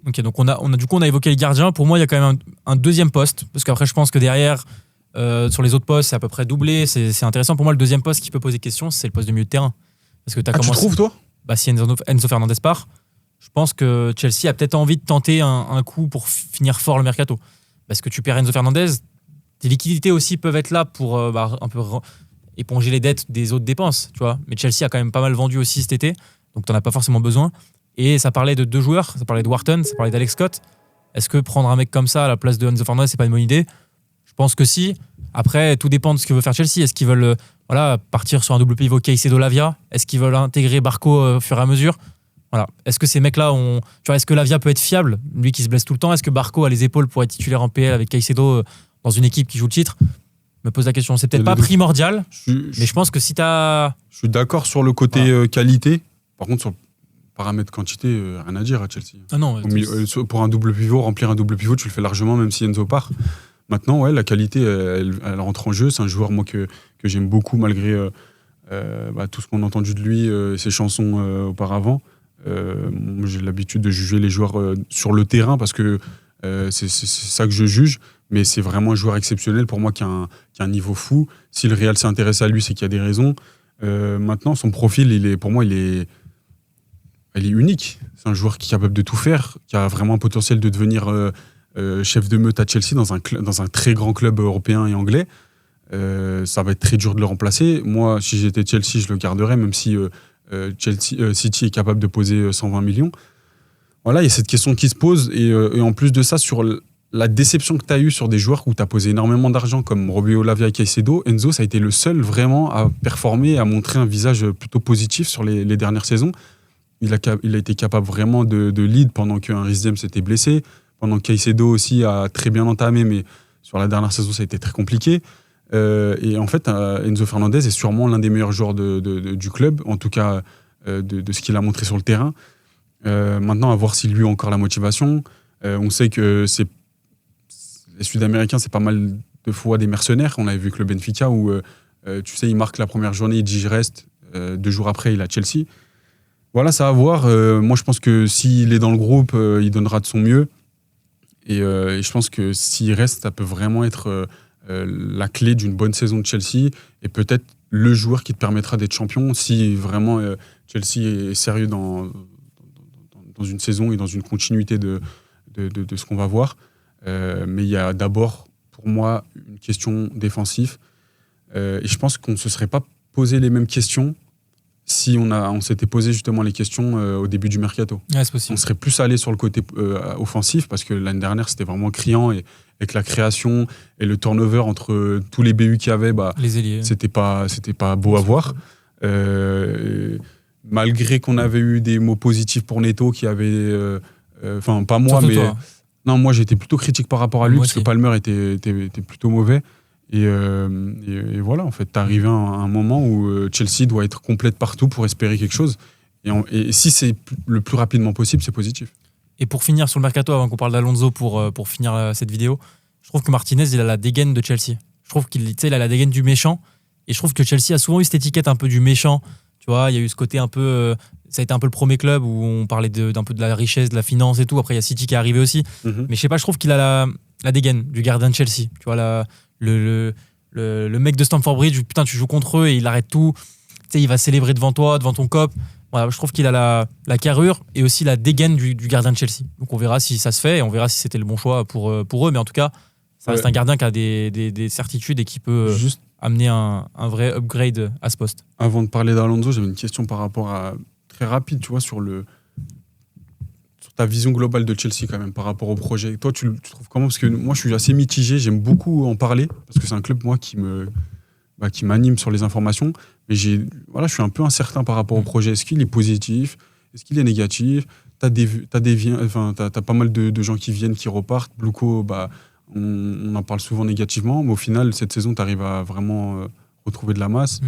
Ok, donc on a évoqué les gardiens. Pour moi, il y a quand même un deuxième poste, parce qu'après, je pense que derrière, sur les autres postes, c'est à peu près doublé. C'est intéressant. Pour moi, le deuxième poste qui peut poser question, c'est le poste de milieu de terrain. Parce que t'as Tu trouves, toi? Bah, si Enzo Fernandez part, je pense que Chelsea a peut-être envie de tenter un coup pour finir fort le mercato. Parce que tu perds Enzo Fernandez, tes liquidités aussi peuvent être là pour un peu éponger les dettes des autres dépenses, tu vois. Mais Chelsea a quand même pas mal vendu aussi cet été, donc t'en as pas forcément besoin. Et ça parlait de deux joueurs, ça parlait de Wharton, ça parlait d'Alex Scott. Est-ce que prendre un mec comme ça à la place de Enzo Fernandez, c'est pas une bonne idée? Je pense que si. Après, tout dépend de ce que veut faire Chelsea. Est-ce qu'ils veulent partir sur un double pivot Caicedo-Lavia? Est-ce qu'ils veulent intégrer Barco au fur et à mesure? Voilà. Est-ce que ces mecs-là est-ce que Lavia peut être fiable, lui qui se blesse tout le temps? Est-ce que Barco a les épaules pour être titulaire en PL avec Caicedo dans une équipe qui joue le titre? Me pose la question. C'est peut-être pas primordial, mais je pense que si t'as... Je suis d'accord sur le côté qualité. Par contre, sur le paramètre quantité, rien à dire à Chelsea. Ah non, pour un double pivot, remplir un double pivot, tu le fais largement, même si Enzo part. Maintenant, ouais, la qualité, elle rentre en jeu. C'est un joueur, moi, que j'aime beaucoup, malgré tout ce qu'on a entendu de lui, ses chansons auparavant. J'ai l'habitude de juger les joueurs sur le terrain, parce que c'est ça que je juge. Mais c'est vraiment un joueur exceptionnel pour moi qui a un niveau fou. Si le Real s'est intéressé à lui, c'est qu'il y a des raisons. Maintenant, son profil, pour moi, il est unique. C'est un joueur qui est capable de tout faire, qui a vraiment un potentiel de devenir chef de meute à Chelsea dans un très grand club européen et anglais. Ça va être très dur de le remplacer. Moi, si j'étais Chelsea, je le garderais, même si City est capable de poser 120 millions. Voilà, il y a cette question qui se pose. Et en plus de ça, sur la déception que tu as eue sur des joueurs où tu as posé énormément d'argent, comme Romeo Lavia et Caicedo, Enzo, ça a été le seul vraiment à performer, à montrer un visage plutôt positif sur les dernières saisons. Il a été capable vraiment de lead pendant qu'un Reece James s'était blessé, pendant que Caicedo aussi a très bien entamé, mais sur la dernière saison, ça a été très compliqué. Et en fait, Enzo Fernandez est sûrement l'un des meilleurs joueurs du club, en tout cas de ce qu'il a montré sur le terrain. Maintenant, à voir s'il lui a encore la motivation. On sait que les Sud-Américains, c'est pas mal de fois des mercenaires. On avait vu que le Benfica, où tu sais, il marque la première journée, il dit je reste. 2 jours après, il est à Chelsea. Voilà, ça va voir. Moi, je pense que s'il est dans le groupe, il donnera de son mieux. Et je pense que s'il reste, ça peut vraiment être la clé d'une bonne saison de Chelsea et peut-être le joueur qui te permettra d'être champion si vraiment Chelsea est sérieux dans une saison et dans une continuité de ce qu'on va voir. Mais il y a d'abord, pour moi, une question défensive. Et je pense qu'on ne se serait pas posé les mêmes questions si on s'était posé justement les questions au début du mercato. Ouais, c'est possible. On serait plus allé sur le côté offensif, parce que l'année dernière, c'était vraiment criant, et avec la création et le turnover entre tous les BU qu'il y avait, les ailiers. C'était pas beau à voir. Malgré qu'on avait eu des mots positifs pour Neto, qui avait... Enfin, pas moi, surtout mais... toi. Non, moi, j'étais plutôt critique par rapport à lui, Moi parce que aussi. Palmer était plutôt mauvais. Et voilà, en fait, t'es arrivé à un moment où Chelsea doit être complète partout pour espérer quelque chose. Et si c'est le plus rapidement possible, c'est positif. Et pour finir sur le mercato, avant qu'on parle d'Alonso pour finir cette vidéo, je trouve que Martinez, il a la dégaine de Chelsea. Je trouve il a la dégaine du méchant. Et je trouve que Chelsea a souvent eu cette étiquette un peu du méchant. Tu vois, il y a eu ce côté un peu... ça a été un peu le premier club où on parlait d'un peu de la richesse, de la finance et tout. Après, il y a City qui est arrivé aussi. Mm-hmm. Mais je sais pas, je trouve qu'il a la dégaine du gardien de Chelsea. Tu vois, le mec de Stamford Bridge, putain, tu joues contre eux et il arrête tout. Tu sais, il va célébrer devant toi, devant ton cop. Voilà, je trouve qu'il a la carrure et aussi la dégaine du gardien de Chelsea. Donc on verra si ça se fait et on verra si c'était le bon choix pour eux. Mais en tout cas, ça reste un gardien qui a des certitudes et qui peut amener un vrai upgrade à ce poste. Avant de parler d'Alonso, j'avais une question par rapport à très rapide, tu vois, sur ta vision globale de Chelsea quand même par rapport au projet. Toi, tu trouves comment? Parce que moi, je suis assez mitigé, j'aime beaucoup en parler, parce que c'est un club, moi, qui m'anime sur les informations, mais je suis un peu incertain par rapport au projet. Est-ce qu'il est positif? Est-ce qu'il est négatif? T'as pas mal de gens qui viennent, qui repartent. Bluco, on en parle souvent négativement, mais au final, cette saison, tu arrives à vraiment retrouver de la masse.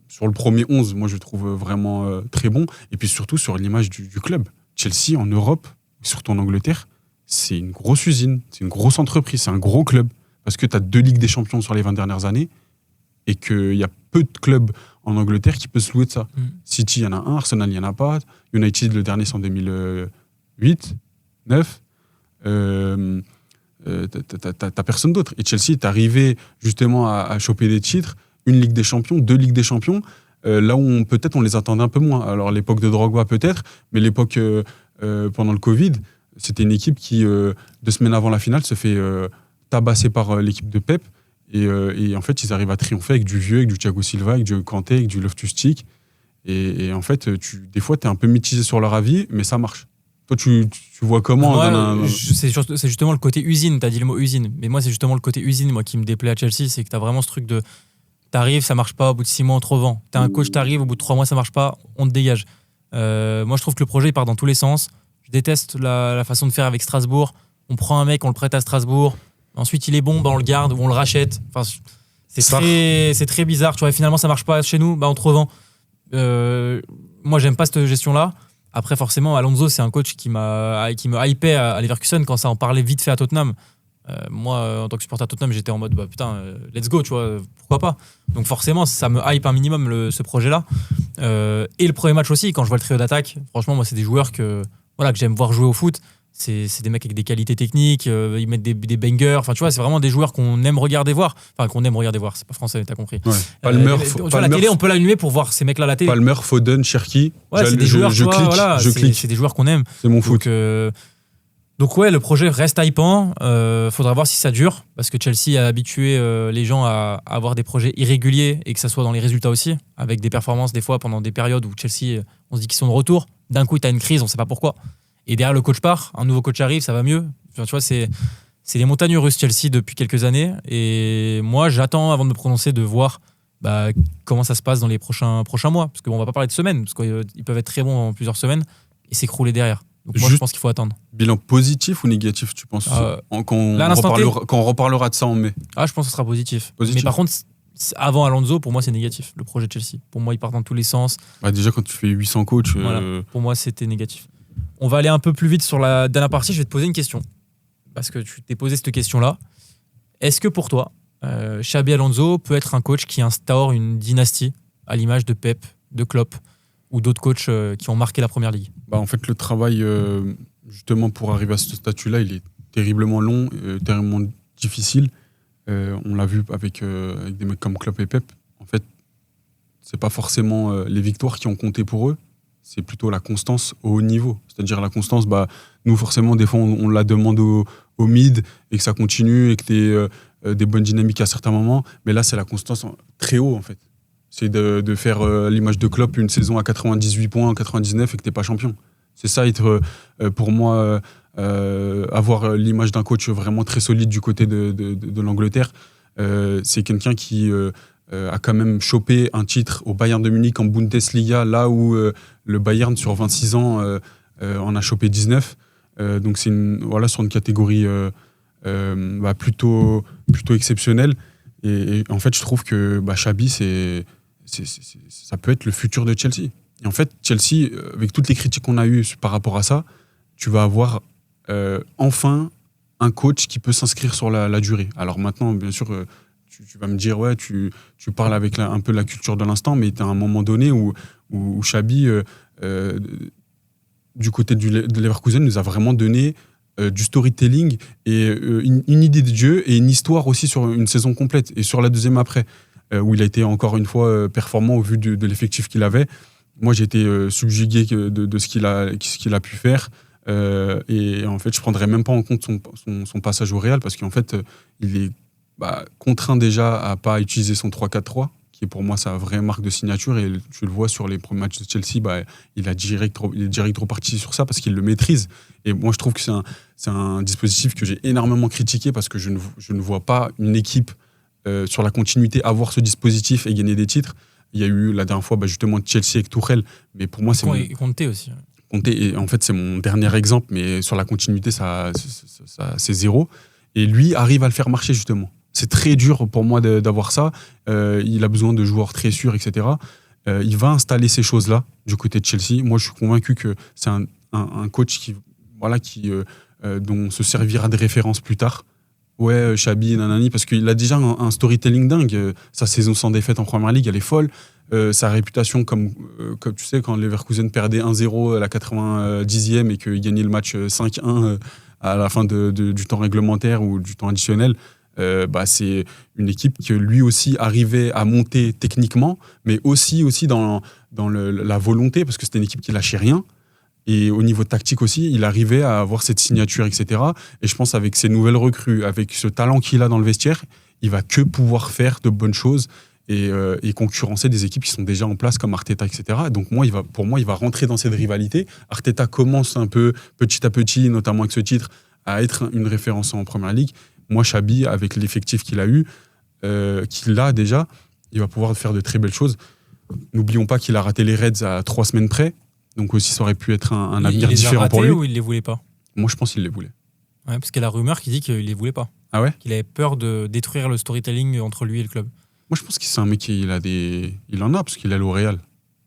Sur le premier 11, moi, je le trouve vraiment très bon. Et puis surtout, sur l'image du club. Chelsea, en Europe, surtout en Angleterre, c'est une grosse usine, c'est une grosse entreprise, c'est un gros club. Parce que tu as 2 Ligues des Champions sur les 20 dernières années et qu'il y a peu de clubs en Angleterre qui peuvent se louer de ça. City, il y en a un. Arsenal, il n'y en a pas. United, le dernier, c'est en 2008, 9. T'as personne d'autre. Et Chelsea est arrivé justement à choper des titres, une Ligue des Champions, 2 Ligues des Champions, là où peut-être on les attendait un peu moins. Alors l'époque de Drogba peut-être, mais l'époque pendant le Covid, c'était une équipe qui, 2 semaines avant la finale, se fait tabasser par l'équipe de Pep. Et en fait, ils arrivent à triompher avec du vieux, avec du Thiago Silva, avec du Kanté, avec du Loftus-Cheek. Et en fait, des fois, tu es un peu mitigé sur leur avis, mais ça marche. Toi, tu vois comment c'est justement le côté usine. Tu as dit le mot usine. Mais moi, c'est justement le côté usine moi, qui me déplaît à Chelsea. C'est que tu as vraiment ce truc de t'arrives, ça marche pas, au bout de 6 mois, on te revend. Tu as un coach, t'arrives, au bout de 3 mois, ça marche pas, on te dégage. Moi, je trouve que le projet, il part dans tous les sens. Je déteste la façon de faire avec Strasbourg. On prend un mec, on le prête à Strasbourg. Ensuite, il est bon, on le garde ou on le rachète. Enfin, c'est très bizarre. Tu vois, finalement, ça marche pas chez nous, on te revend. Moi, j'aime pas cette gestion-là. Après, forcément, Alonso, c'est un coach qui me hypait à Leverkusen quand ça en parlait vite fait à Tottenham. Moi, en tant que supporter à Tottenham, j'étais en mode let's go, tu vois, pourquoi pas. Donc forcément, ça me hype un minimum ce projet-là. Et le premier match aussi, quand je vois le trio d'attaque, franchement, moi, c'est des joueurs que j'aime voir jouer au foot. C'est des mecs avec des qualités techniques, ils mettent des bangers. Enfin, tu vois, c'est vraiment des joueurs qu'on aime regarder voir. Enfin, qu'on aime regarder voir, c'est pas français, t'as compris. Ouais. Palmer, la télé, on peut l'allumer pour voir ces mecs-là à la télé. Palmer, Foden, Cherki. Ouais, c'est des joueurs, je clique. C'est des joueurs qu'on aime. C'est mon foot. Donc ouais, le projet reste hypant. Faudra voir si ça dure, parce que Chelsea a habitué les gens à avoir des projets irréguliers et que ça soit dans les résultats aussi, avec des performances des fois pendant des périodes où Chelsea, on se dit qu'ils sont de retour. D'un coup, tu as une crise, on sait pas pourquoi. Et derrière, le coach part, un nouveau coach arrive, ça va mieux. Enfin, tu vois, c'est des montagnes russes Chelsea depuis quelques années. Et moi, j'attends, avant de me prononcer, de voir comment ça se passe dans les prochains mois. Parce qu'on va pas parler de semaines, parce qu'ils peuvent être très bons en plusieurs semaines et s'écrouler derrière. Donc moi, je pense qu'il faut attendre. Bilan positif ou négatif, tu penses quand on reparlera de ça en mai? Je pense que ce sera positif. Mais par contre, avant Alonso, pour moi, c'est négatif, le projet de Chelsea. Pour moi, il part dans tous les sens. Déjà, quand tu fais 800 coachs... Pour moi, c'était négatif. On va aller un peu plus vite sur la dernière partie. Je vais te poser une question. Parce que tu t'es posé cette question-là. Est-ce que pour toi, Xabi Alonso peut être un coach qui instaure une dynastie à l'image de Pep, de Klopp ou d'autres coachs qui ont marqué la Première Ligue? En fait, le travail, justement, pour arriver à ce statut-là, il est terriblement long, terriblement difficile. On l'a vu avec des mecs comme Klopp et Pep. En fait, c'est pas forcément les victoires qui ont compté pour eux, c'est plutôt la constance au haut niveau. C'est-à-dire la constance, nous, forcément, des fois, on la demande au mid et que ça continue et que tu aies des bonnes dynamiques à certains moments. Mais là, c'est la constance très haut, en fait. C'est de faire l'image de Klopp, une saison à 98 points, 99 et que tu n'es pas champion. C'est ça, pour moi, avoir l'image d'un coach vraiment très solide du côté de l'Angleterre. C'est quelqu'un qui a quand même chopé un titre au Bayern de Munich en Bundesliga, là où le Bayern, sur 26 ans, en a chopé 19. Donc c'est sur une catégorie plutôt exceptionnelle. Et en fait, je trouve que Xabi, ça peut être le futur de Chelsea. Et en fait, Chelsea, avec toutes les critiques qu'on a eues par rapport à ça, tu vas avoir enfin un coach qui peut s'inscrire sur la durée. Alors maintenant, bien sûr, tu vas me dire, ouais, tu parles avec un peu la culture de l'instant, mais tu as un moment donné où Xabi, du côté de Leverkusen, nous a vraiment donné du storytelling et une idée de jeu et une histoire aussi sur une saison complète. Et sur la deuxième après, où il a été encore une fois performant au vu de l'effectif qu'il avait. Moi, j'ai été subjugué de ce qu'il a pu faire. Et en fait, je ne prendrais même pas en compte son passage au Real parce qu'en fait, il est contraint déjà à ne pas utiliser son 3-4-3, qui est pour moi sa vraie marque de signature. Et tu le vois sur les premiers matchs de Chelsea, il est direct reparti sur ça parce qu'il le maîtrise. Et moi, je trouve que c'est un dispositif que j'ai énormément critiqué parce que je ne vois pas une équipe sur la continuité avoir ce dispositif et gagner des titres. Il y a eu la dernière fois justement Chelsea avec Tuchel, mais pour moi, c'est Conte aussi. Conte, et en fait, c'est mon dernier exemple, mais sur la continuité, ça c'est zéro. Et lui arrive à le faire marcher, justement. C'est très dur pour moi d'avoir ça. Il a besoin de joueurs très sûrs, etc. Il va installer ces choses-là du côté de Chelsea. Moi, je suis convaincu que c'est un coach dont se servira de référence plus tard. Ouais, Xabi, nanani, parce qu'il a déjà un storytelling dingue. Sa saison sans défaite en Première Ligue, elle est folle. Sa réputation, comme tu sais, quand Leverkusen perdait 1-0 à la 90e et qu'il gagnait le match 5-1 à la fin du temps réglementaire ou du temps additionnel, c'est une équipe que lui aussi arrivait à monter techniquement, mais aussi dans la volonté, parce que c'était une équipe qui lâchait rien. Et au niveau tactique aussi, il arrivait à avoir cette signature, etc. Et je pense avec ses nouvelles recrues, avec ce talent qu'il a dans le vestiaire, il va que pouvoir faire de bonnes choses et concurrencer des équipes qui sont déjà en place comme Arteta, etc. Donc pour moi, il va rentrer dans cette rivalité. Arteta commence un peu petit à petit, notamment avec ce titre, à être une référence en Première Ligue. Moi, Xabi, avec l'effectif qu'il a eu, qu'il a déjà, il va pouvoir faire de très belles choses. N'oublions pas qu'il a raté les Reds à 3 semaines près. Donc aussi, ça aurait pu être un avenir différent pour lui. Ou il les voulait pas? Moi, je pense qu'il les voulait. Ouais, parce qu'il y a la rumeur qui dit qu'il les voulait pas. Ah ouais? Qu'il avait peur de détruire le storytelling entre lui et le club. Moi, je pense que c'est un mec qui il en a, parce qu'il est allé au Real.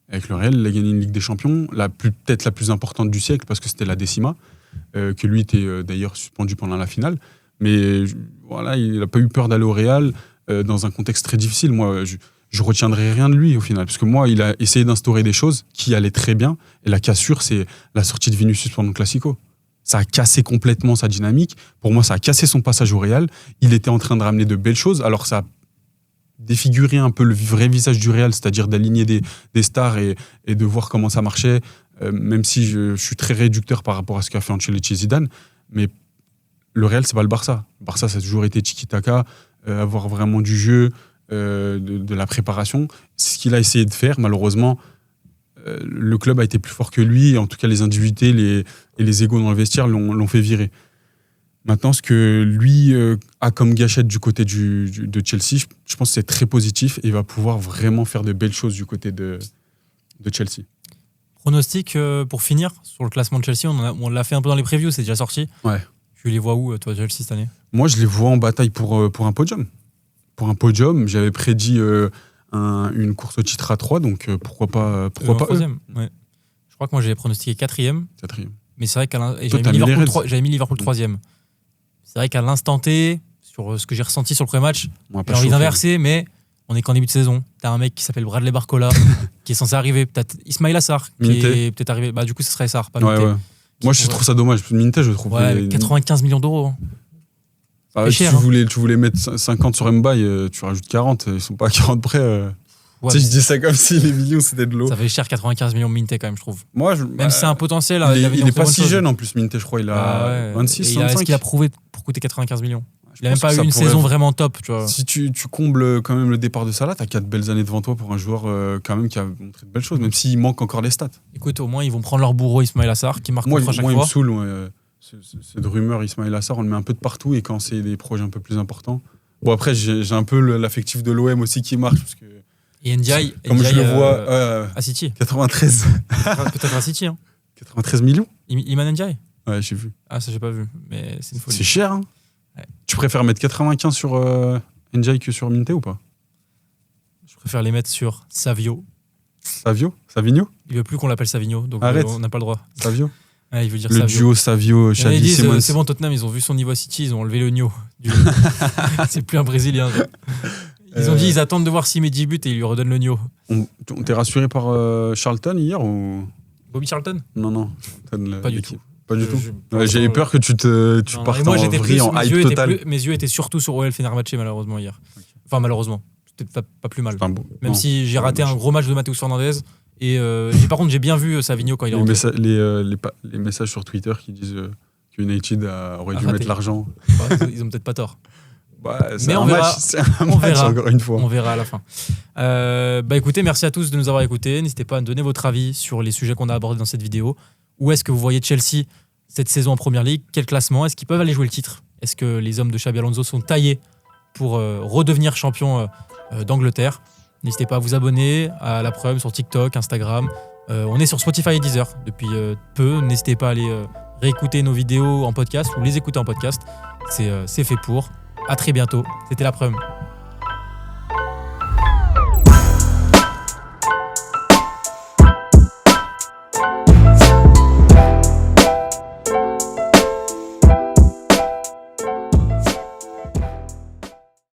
Avec le Real, il a gagné une Ligue des Champions, peut-être la plus importante du siècle, parce que c'était la décima, que lui était d'ailleurs suspendu pendant la finale. Mais voilà, il n'a pas eu peur d'aller au Real dans un contexte très difficile. Moi, je retiendrai rien de lui au final, parce que moi, il a essayé d'instaurer des choses qui allaient très bien. Et la cassure, c'est la sortie de Vinicius pendant le Classico. Ça a cassé complètement sa dynamique. Pour moi, ça a cassé son passage au Real. Il était en train de ramener de belles choses. Alors, ça a défiguré un peu le vrai visage du Real, c'est-à-dire d'aligner des stars et de voir comment ça marchait, même si je suis très réducteur par rapport à ce qu'a fait Ancelotti et Zidane. Mais le Real, c'est pas le Barça. Le Barça, ça a toujours été tiki-taka, avoir vraiment du jeu, de la préparation. C'est ce qu'il a essayé de faire. Malheureusement, le club a été plus fort que lui. Et en tout cas, les individualités et les égos dans le vestiaire l'ont fait virer. Maintenant, ce que lui a comme gâchette du côté de Chelsea, je pense que c'est très positif et il va pouvoir vraiment faire de belles choses du côté de Chelsea. Pronostic pour finir sur le classement de Chelsea, on l'a fait un peu dans les previews, c'est déjà sorti. Ouais. Tu les vois où, toi, Chelsea, cette année? Moi, je les vois en bataille pour un podium. Pour un podium, j'avais prédit une course au titre à 3, donc pourquoi pas troisième, ouais. Je crois que moi, j'avais pronostiqué 4e. Mais c'est vrai j'avais mis Liverpool 3e. C'est vrai qu'à l'instant T, sur ce que j'ai ressenti sur le premier match, j'ai envie d'inverser, mais on est qu'en début de saison. T'as un mec qui s'appelle Bradley Barcola, qui est censé arriver. Peut-être Ismaïla Sarr, qui est peut-être arrivé. Du coup, ce serait Sarr, pas Minté. Ouais. Moi, je trouve ça dommage. Minté, je trouve. Ouais, 95 millions d'euros. Cher, tu voulais mettre 50 sur Mbaye, tu rajoutes 40. Ils sont pas à 40 près. Ouais, tu sais, je dis ça comme si les millions c'était de l'eau. Ça fait cher 95 millions Minté quand même, je trouve. Même si c'est un potentiel. Il est pas si jeune en plus, Minté, je crois. Il a 26, 25. Est-ce qu'il a prouvé pour coûter 95 millions? Il a même pas eu une saison vraiment top, tu vois. Si tu combles quand même le départ de Salah, t'as 4 belles années devant toi pour un joueur quand même qui a montré de belles choses, même s'il manque encore les stats. Écoute, au moins ils vont prendre leur bourreau Ismaïla Sarr qui marque à chaque fois. Moi, il me saoule. Cette rumeur Ismaïla Sarr, on le met un peu de partout et quand c'est des projets un peu plus importants. Bon, après, j'ai un peu l'affectif de l'OM aussi qui marche. Parce que, et Ndiaye, comme je le vois à City. 93. Peut-être à City. 93 millions Iman Ndiaye. Ouais, j'ai vu. Ah, ça, j'ai pas vu. Mais c'est une folie. C'est cher, hein. Ouais. Tu préfères mettre 95 sur Ndiaye que sur Minté ou pas? Je préfère les mettre sur Savio. Savigno? Il veut plus qu'on l'appelle Savigno, donc on n'a pas le droit. Savio? Ouais, il veut dire le Savio. Duo Savio, Xavi, Simons. C'est bon, Tottenham, ils ont vu son niveau à City, ils ont enlevé le Nio. C'est plus un Brésilien. Ils ont dit, ils attendent de voir s'il met 10 buts et ils lui redonnent le Nio. On t'est rassuré par Charlton hier ou... Bobby Charlton? Non. Pas du tout. Pas du tout. J'avais peur que tu partes en vrille, en hype total. Mes yeux étaient surtout sur OL Fenerbahçe malheureusement hier. Okay. Enfin malheureusement, c'était pas plus mal. Même si j'ai raté un gros match de Matheus Fernandes. Et par contre, j'ai bien vu Savigno quand il est rentré. Les messages sur Twitter qui disent que United aurait dû mettre l'argent. Ils ont peut-être pas tort. C'est Mais un on verra. match, c'est un On match, verra. encore une fois. On verra à la fin. Écoutez, merci à tous de nous avoir écoutés. N'hésitez pas à donner votre avis sur les sujets qu'on a abordés dans cette vidéo. Où est-ce que vous voyez Chelsea cette saison en Première Ligue? Quel classement? Est-ce qu'ils peuvent aller jouer le titre? Est-ce que les hommes de Xabi Alonso sont taillés pour redevenir champion d'Angleterre? N'hésitez pas à vous abonner à La Preuve sur TikTok, Instagram. On est sur Spotify et Deezer depuis peu. N'hésitez pas à aller réécouter nos vidéos en podcast ou les écouter en podcast. C'est fait pour. À très bientôt. C'était La Preuve.